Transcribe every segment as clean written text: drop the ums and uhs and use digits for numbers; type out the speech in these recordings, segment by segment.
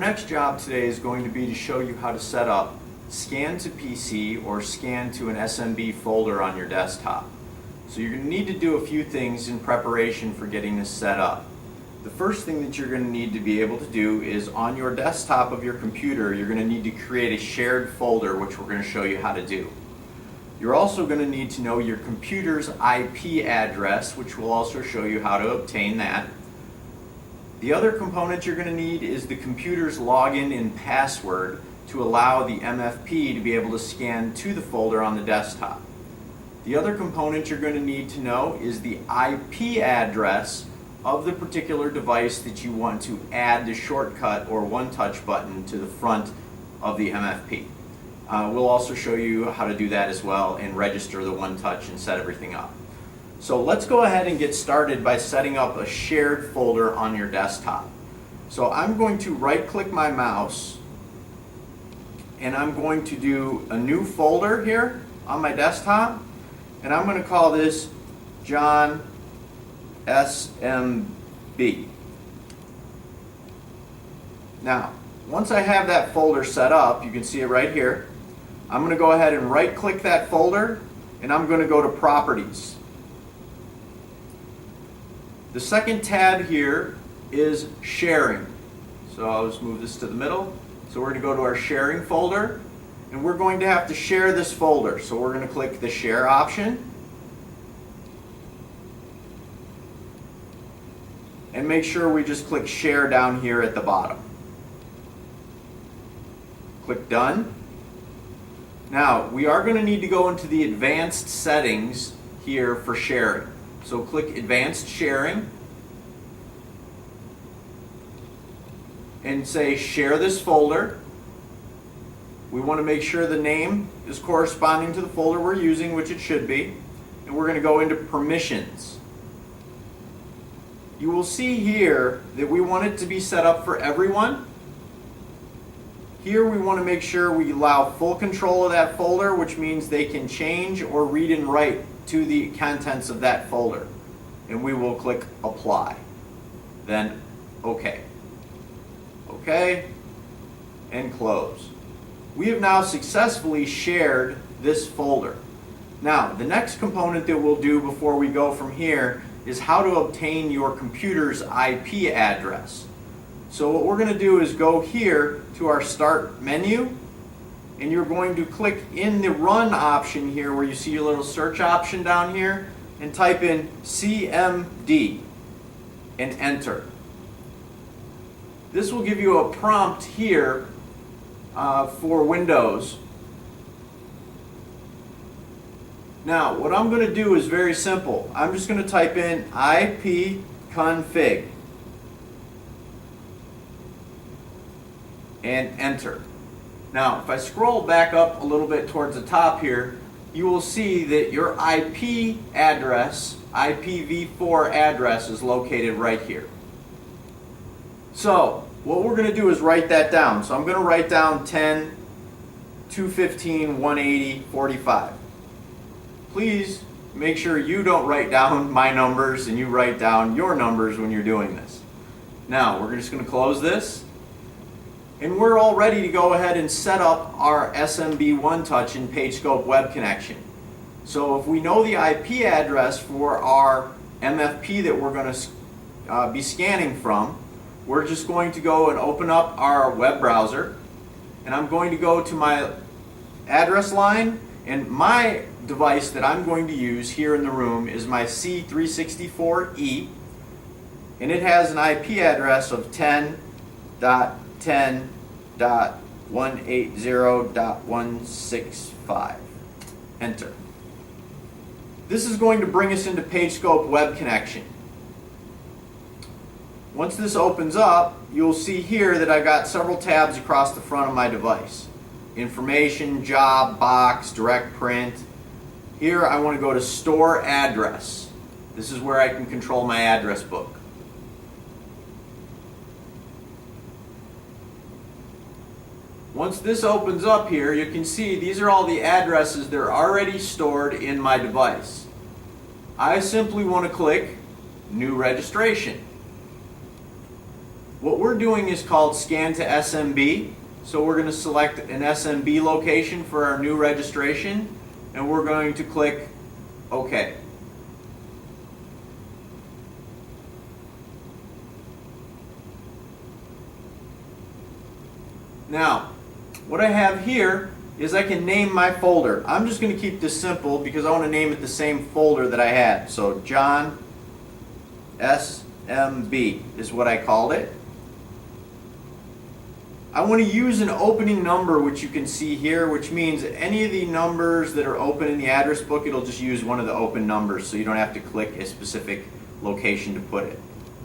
next job today is going to be to show you how to set up scan to PC or scan to an SMB folder on your desktop. So you're going to need to do a few things in preparation for getting this set up. The first thing that you're going to need to be able to do is on your desktop of your computer, you're going to need to create a shared folder, which we're going to show you how to do. You're also going to need to know your computer's IP address, which will also show you how to obtain that. The other component you're going to need is the computer's login and password to allow the MFP to be able to scan to the folder on the desktop. The other component you're going to need to know is the IP address of the particular device that you want to add the shortcut or one-touch button to the front of the MFP. We'll also show you how to do that as well and register the one-touch and set everything up. So let's go ahead and get started by setting up a shared folder on your desktop. So I'm going to right-click my mouse and I'm going to do a new folder here on my desktop, and I'm going to call this John SMB. Now, once I have that folder set up, you can see it right here. I'm going to go ahead and right-click that folder and I'm going to go to Properties. The second tab here is Sharing. So I'll just move this to the middle. So we're going to go to our Sharing folder and we're going to have to share this folder. So we're going to click the Share option and make sure we just click Share down here at the bottom. Click Done. Now we are going to need to go into the advanced settings here for sharing. So click Advanced Sharing and say Share this folder. We want to make sure the name is corresponding to the folder we're using, which it should be. And we're going to go into Permissions. You will see here that we want it to be set up for everyone. Here we want to make sure we allow full control of that folder, which means they can change or read and write to the contents of that folder. And we will click Apply. Then OK. OK. And close. We have now successfully shared this folder. Now, the next component that we'll do before we go from here is how to obtain your computer's IP address. So what we're going to do is go here to our Start menu, and you're going to click in the Run option here where you see your little search option down here and type in CMD and enter. This will give you a prompt here for Windows. Now what I'm going to do is very simple. I'm just going to type in ipconfig and enter. Now if I scroll back up a little bit towards the top here, you will see that your IP address, IPv4 address, is located right here. So what we're going to do is write that down. So I'm going to write down 10.215.180.45. Please make sure you don't write down my numbers and you write down your numbers when you're doing this. Now we're just going to close this. And we're all ready to go ahead and set up our SMB one-touch in PageScope web connection. So if we know the IP address for our MFP that we're going to be scanning from, we're just going to go and open up our web browser. And I'm going to go to my address line, and my device that I'm going to use here in the room is my C364E, and it has an IP address of 10.10.180.165. Enter. This is going to bring us into PageScope web connection. Once this opens up, you'll see here that I got several tabs across the front of my device. Information, Job, Box, Direct Print. Here I want to go to Store Address. This is where I can control my address book. Once this opens up here, you can see these are all the addresses that are already stored in my device. I simply want to click New Registration. What we're doing is called Scan to SMB. So we're going to select an SMB location for our new registration, and we're going to click OK. Now, what I have here is I can name my folder. I'm just going to keep this simple because I want to name it the same folder that I had. So John SMB is what I called it. I want to use an opening number, which you can see here, which means any of the numbers that are open in the address book, it'll just use one of the open numbers, so you don't have to click a specific location to put it.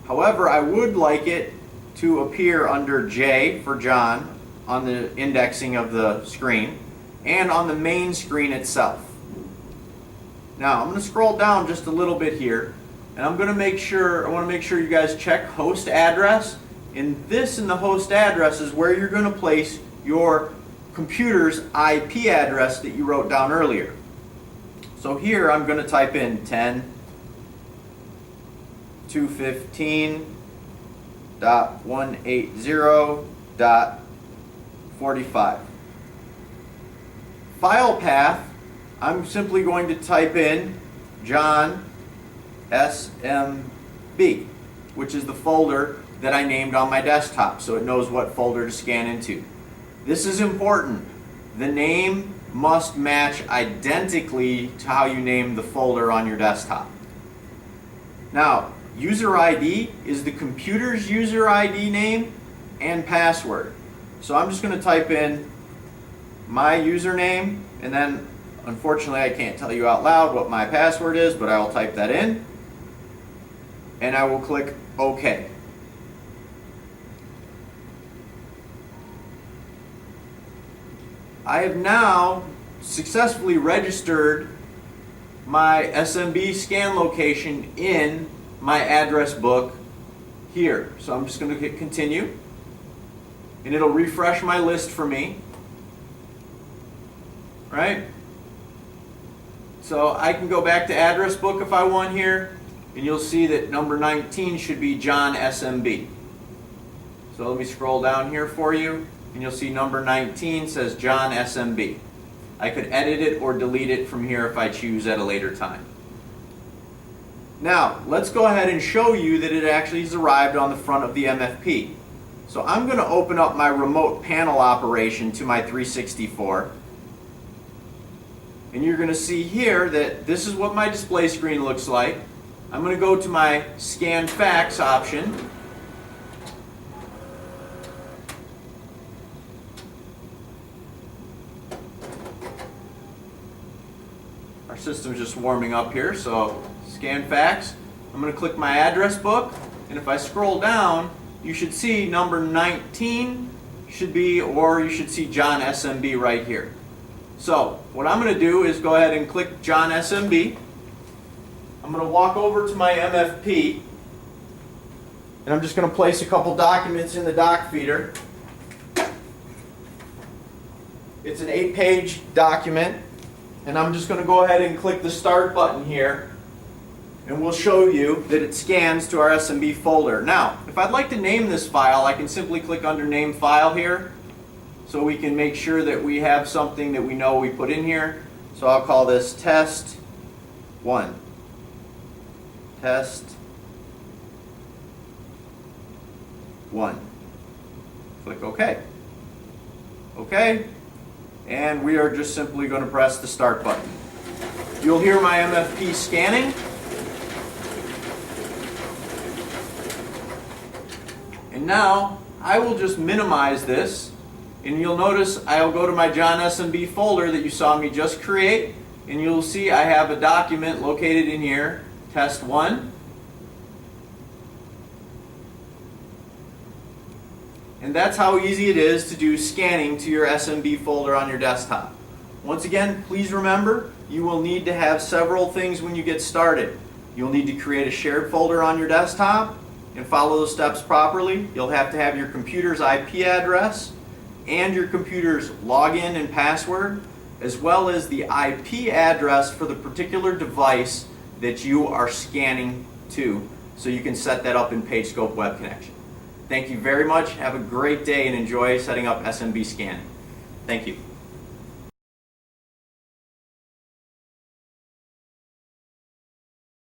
However, I would like it to appear under J for John on the indexing of the screen and on the main screen itself. Now I'm going to scroll down just a little bit here, and I want to make sure you guys check host address. And this in the host address is where you're going to place your computer's IP address that you wrote down earlier. So here I'm going to type in 10.215.180.45. File path, I'm simply going to type in John SMB, which is the folder that I named on my desktop, so it knows what folder to scan into. This is important. The name must match identically to how you name the folder on your desktop. Now, user ID is the computer's user ID name and password. So I'm just going to type in my username, and then unfortunately I can't tell you out loud what my password is, but I will type that in, and I will click OK. I have now successfully registered my SMB scan location in my address book here. So I'm just going to hit continue, and it'll refresh my list for me. Right? So I can go back to address book if I want here, and you'll see that number 19 should be John SMB. So let me scroll down here for you, and you'll see number 19 says John SMB. I could edit it or delete it from here if I choose at a later time. Now, let's go ahead and show you that it actually has arrived on the front of the MFP. So I'm going to open up my remote panel operation to my 364. And you're going to see here that this is what my display screen looks like. I'm going to go to my Scan Fax option. Our system's just warming up here, so Scan Fax. I'm going to click my address book, and if I scroll down, you should see number 19 should be, or you should see John SMB right here. So what I'm going to do is go ahead and click John SMB. I'm going to walk over to my MFP, and I'm just going to place a couple documents in the doc feeder. It's an 8-page document, and I'm just going to go ahead and click the Start button here, and we'll show you that it scans to our SMB folder. Now, if I'd like to name this file, I can simply click under Name File here, so we can make sure that we have something that we know we put in here. So I'll call this Test 1. Test 1. Click OK. OK. And we are just simply going to press the Start button. You'll hear my MFP scanning. And now I will just minimize this, and you'll notice I'll go to my John SMB folder that you saw me just create, and you'll see I have a document located in here, Test 1. And that's how easy it is to do scanning to your SMB folder on your desktop. Once again, please remember, you will need to have several things when you get started. You'll need to create a shared folder on your desktop and follow those steps properly. You'll have to have your computer's IP address and your computer's login and password, as well as the IP address for the particular device that you are scanning to, so you can set that up in PageScope Web Connection. Thank you very much. Have a great day and enjoy setting up SMB scanning. Thank you.